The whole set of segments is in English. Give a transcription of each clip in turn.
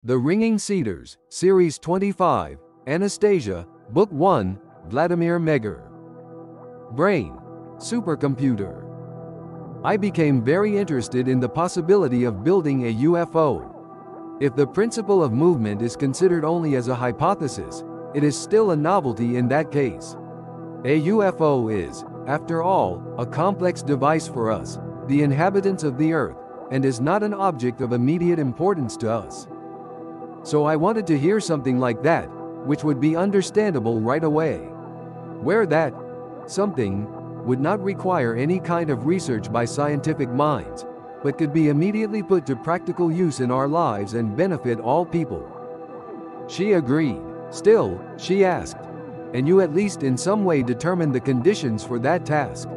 The Ringing Cedars, Series 25, Anastasia, Book 1, Vladimir Megre. Brain. Supercomputer. I became very interested in the possibility of building a UFO. If the principle of movement is considered only as a hypothesis, it is still a novelty in that case. A UFO is, after all, a complex device for us, the inhabitants of the Earth, and is not an object of immediate importance to us. So I wanted to hear something like that, which would be understandable right away. Where that something would not require any kind of research by scientific minds, but could be immediately put to practical use in our lives and benefit all people. She agreed. Still, she asked, and you at least in some way determine the conditions for that task.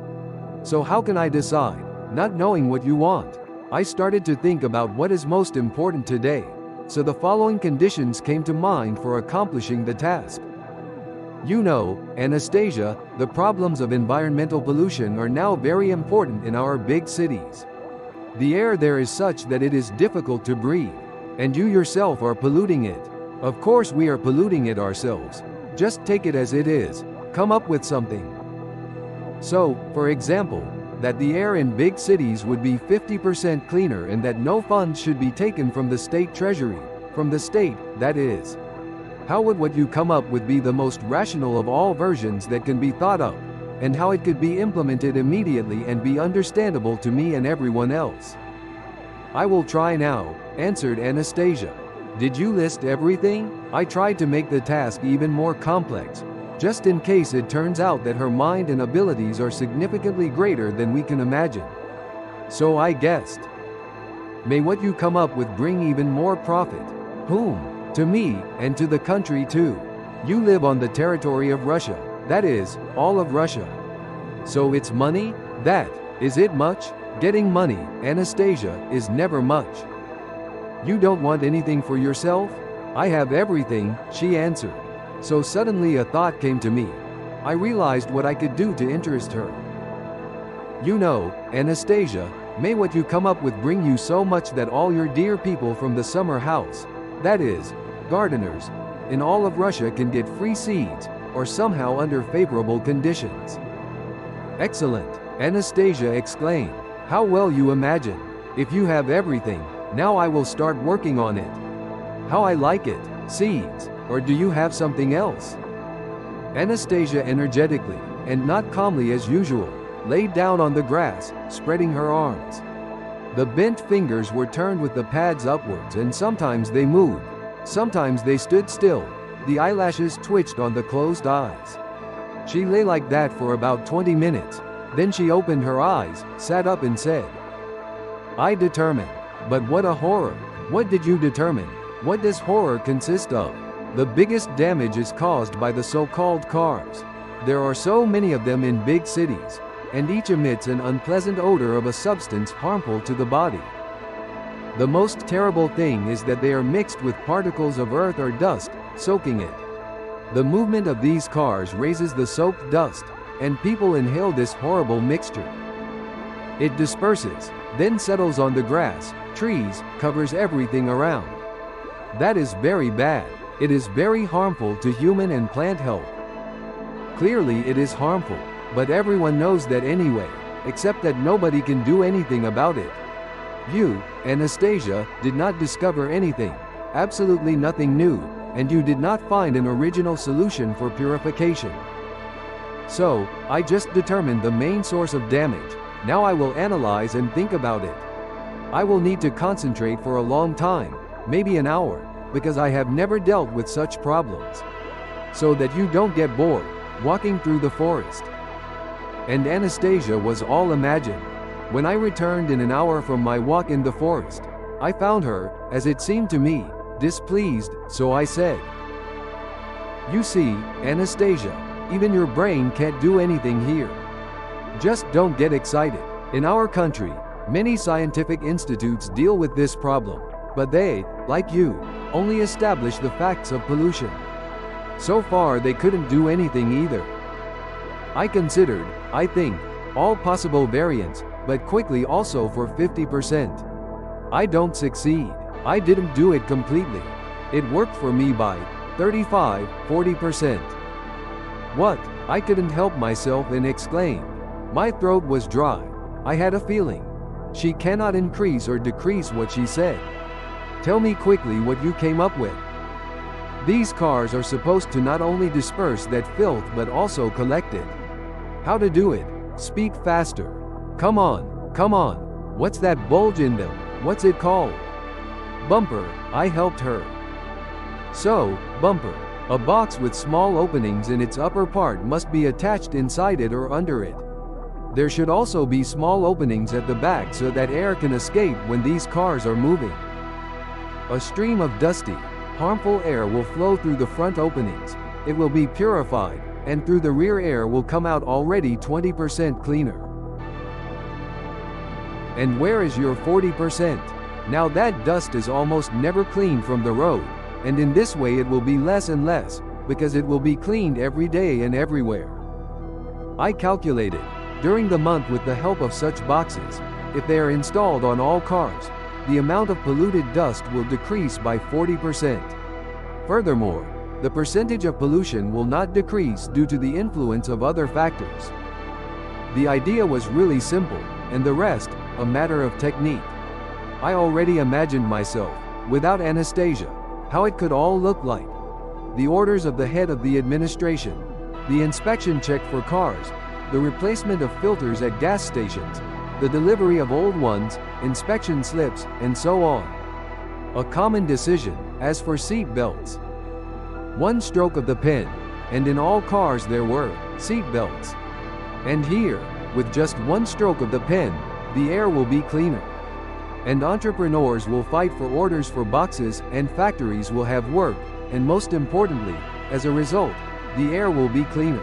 So how can I decide, not knowing what you want? I started to think about what is most important today. So the following conditions came to mind for accomplishing the task. You know, Anastasia, the problems of environmental pollution are now very important in our big cities. The air there is such that it is difficult to breathe, and you yourself are polluting it. Of course we are polluting it ourselves. Just take it as it is, come up with something. So, for example, that the air in big cities would be 50% cleaner and that no funds should be taken from the state treasury, from the state, that is. How would what you come up with be the most rational of all versions that can be thought of, and how it could be implemented immediately and be understandable to me and everyone else? I will try now, answered Anastasia. Did you list everything? I tried to make the task even more complex, just in case it turns out that her mind and abilities are significantly greater than we can imagine. So I guessed. May what you come up with bring even more profit. Whom? To me, and to the country too. You live on the territory of Russia, that is, all of Russia. So it's money? That, is it much? Getting money, Anastasia, is never much. You don't want anything for yourself? I have everything, she answered. So suddenly a thought came to me. I realized what I could do to interest her. You know, Anastasia, may what you come up with bring you so much that all your dear people from the summer house, that is, gardeners, in all of Russia can get free seeds, or somehow under favorable conditions. Excellent, Anastasia exclaimed. How well you imagine. If you have everything, now I will start working on it. How I like it, seeds. Or do you have something else? Anastasia energetically, and not calmly as usual, laid down on the grass, spreading her arms. The bent fingers were turned with the pads upwards and sometimes they moved, sometimes they stood still, the eyelashes twitched on the closed eyes. She lay like that for about 20 minutes, then she opened her eyes, sat up and said, I determined. But what a horror! What did you determine? What does horror consist of? The biggest damage is caused by the so-called cars. There are so many of them in big cities, and each emits an unpleasant odor of a substance harmful to the body. The most terrible thing is that they are mixed with particles of earth or dust, soaking it. The movement of these cars raises the soaked dust, and people inhale this horrible mixture. It disperses, then settles on the grass, trees, covers everything around. That is very bad. It is very harmful to human and plant health. Clearly it is harmful, but everyone knows that anyway, except that nobody can do anything about it. You, Anastasia, did not discover anything, absolutely nothing new, and you did not find an original solution for purification. So, I just determined the main source of damage. Now I will analyze and think about it. I will need to concentrate for a long time, maybe an hour, because I have never dealt with such problems. So that you don't get bored, walking through the forest. And Anastasia was all imagined. When I returned in an hour from my walk in the forest, I found her, as it seemed to me, displeased, so I said, You see, Anastasia, even your brain can't do anything here. Just don't get excited. In our country, many scientific institutes deal with this problem, but they, like you, only establish the facts of pollution. So far they couldn't do anything either. I considered, I think, all possible variants, but quickly also for 50%. I don't succeed. I didn't do it completely. It worked for me by 35–40%. What? I couldn't help myself and exclaimed. My throat was dry. I had a feeling. She cannot increase or decrease what she said. Tell me quickly what you came up with. These cars are supposed to not only disperse that filth but also collect it. How to do it? Speak faster. Come on, come on. What's that bulge in them? What's it called? Bumper, I helped her. So, bumper. A box with small openings in its upper part must be attached inside it or under it. There should also be small openings at the back so that air can escape when these cars are moving. A stream of dusty, harmful air will flow through the front openings. It will be purified, and through the rear air will come out already 20% cleaner. And where is your 40%? Now that dust is almost never cleaned from the road, and in this way it will be less and less, because it will be cleaned every day and everywhere. I calculated, during the month with the help of such boxes, if they are installed on all cars, the amount of polluted dust will decrease by 40%. Furthermore, the percentage of pollution will not decrease due to the influence of other factors. The idea was really simple, and the rest, a matter of technique. I already imagined myself, without Anastasia, how it could all look like. The orders of the head of the administration, the inspection check for cars, the replacement of filters at gas stations, the delivery of old ones, inspection slips, and so on. A common decision, as for seat belts. One stroke of the pen, and in all cars there were seat belts. And here, with just one stroke of the pen, the air will be cleaner. And entrepreneurs will fight for orders for boxes, and factories will have work, and most importantly, as a result, the air will be cleaner.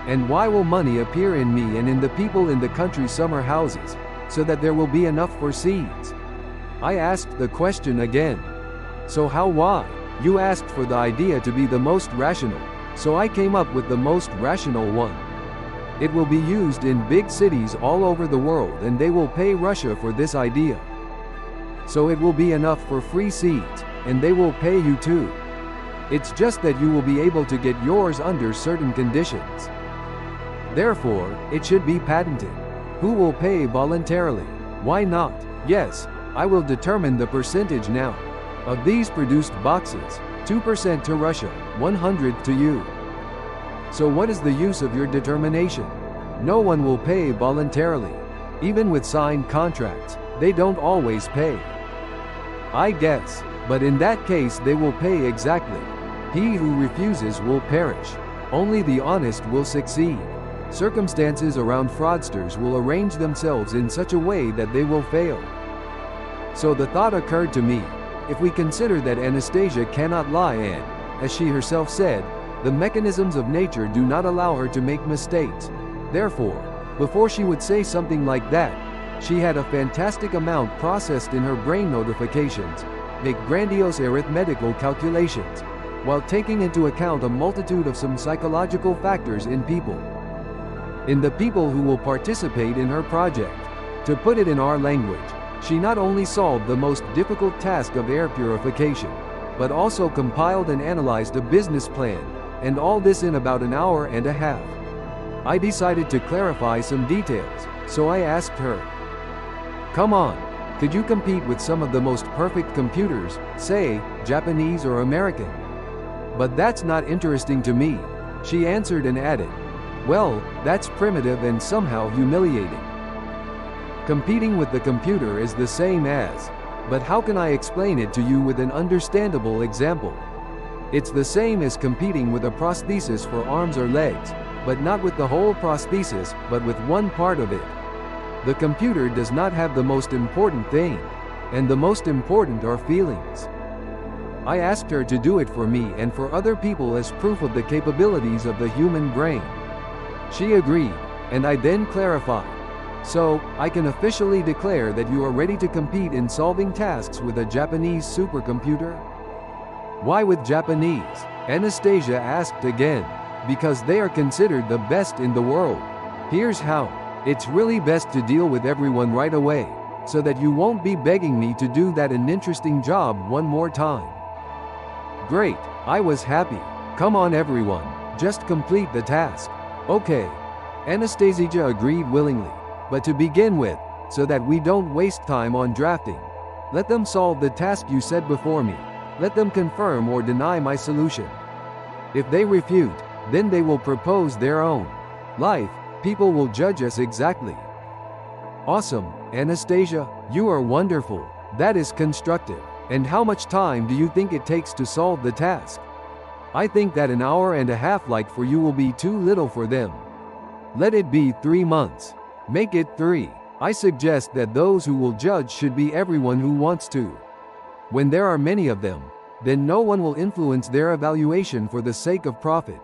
And why will money appear in me and in the people in the country summer houses, so that there will be enough for seeds? I asked the question again. So how why? You asked for the idea to be the most rational, so I came up with the most rational one. It will be used in big cities all over the world and they will pay Russia for this idea. So it will be enough for free seeds, and they will pay you too. It's just that you will be able to get yours under certain conditions. Therefore, it should be patented. Who will pay voluntarily? Why not? Yes, I will determine the percentage now. Of these produced boxes, 2% to Russia, 100 to you. So what is the use of your determination? No one will pay voluntarily. Even with signed contracts, they don't always pay. I guess, but in that case they will pay exactly. He who refuses will perish. Only the honest will succeed. Circumstances around fraudsters will arrange themselves in such a way that they will fail. So the thought occurred to me, if we consider that Anastasia cannot lie and, as she herself said, the mechanisms of nature do not allow her to make mistakes. Therefore, before she would say something like that, she had a fantastic amount processed in her brain notifications, make grandiose arithmetical calculations, while taking into account a multitude of some psychological factors in people. In the people who will participate in her project. To put it in our language, she not only solved the most difficult task of air purification, but also compiled and analyzed a business plan, and all this in about an hour and a half. I decided to clarify some details, so I asked her, "Come on, could you compete with some of the most perfect computers, say, Japanese or American?" "But that's not interesting to me," she answered and added, "Well, that's primitive and somehow humiliating. Competing with the computer is the same as, but how can I explain it to you with an understandable example? It's the same as competing with a prosthesis for arms or legs, but not with the whole prosthesis, but with one part of it. The computer does not have the most important thing, and the most important are feelings." I asked her to do it for me and for other people as proof of the capabilities of the human brain. She agreed, and I then clarified. "So, I can officially declare that you are ready to compete in solving tasks with a Japanese supercomputer?" "Why with Japanese?" Anastasia asked again. "Because they are considered the best in the world. Here's how. It's really best to deal with everyone right away. so that you won't be begging me to do that uninteresting job one more time. Great, I was happy. Come on everyone, just complete the task. Okay. Anastasia agreed willingly, but to begin with, so that we don't waste time on drafting, let them solve the task you set before me. Let them confirm or deny my solution. If they refute, then they will propose their own. Life, people will judge us exactly. Awesome, Anastasia, you are wonderful. That is constructive. And how much time do you think it takes to solve the task? I think that an hour and a half like for you will be too little for them. Let it be 3 months. Make it 3. I suggest that those who will judge should be everyone who wants to. When there are many of them, then no one will influence their evaluation for the sake of profit.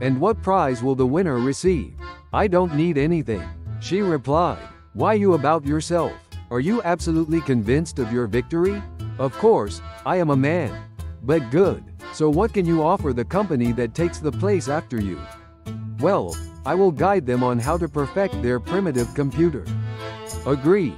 And what prize will the winner receive? I don't need anything, she replied. Why you about yourself? Are you absolutely convinced of your victory? Of course, I am a man. But good. So what can you offer the company that takes the place after you? Well, I will guide them on how to perfect their primitive computer. Agreed.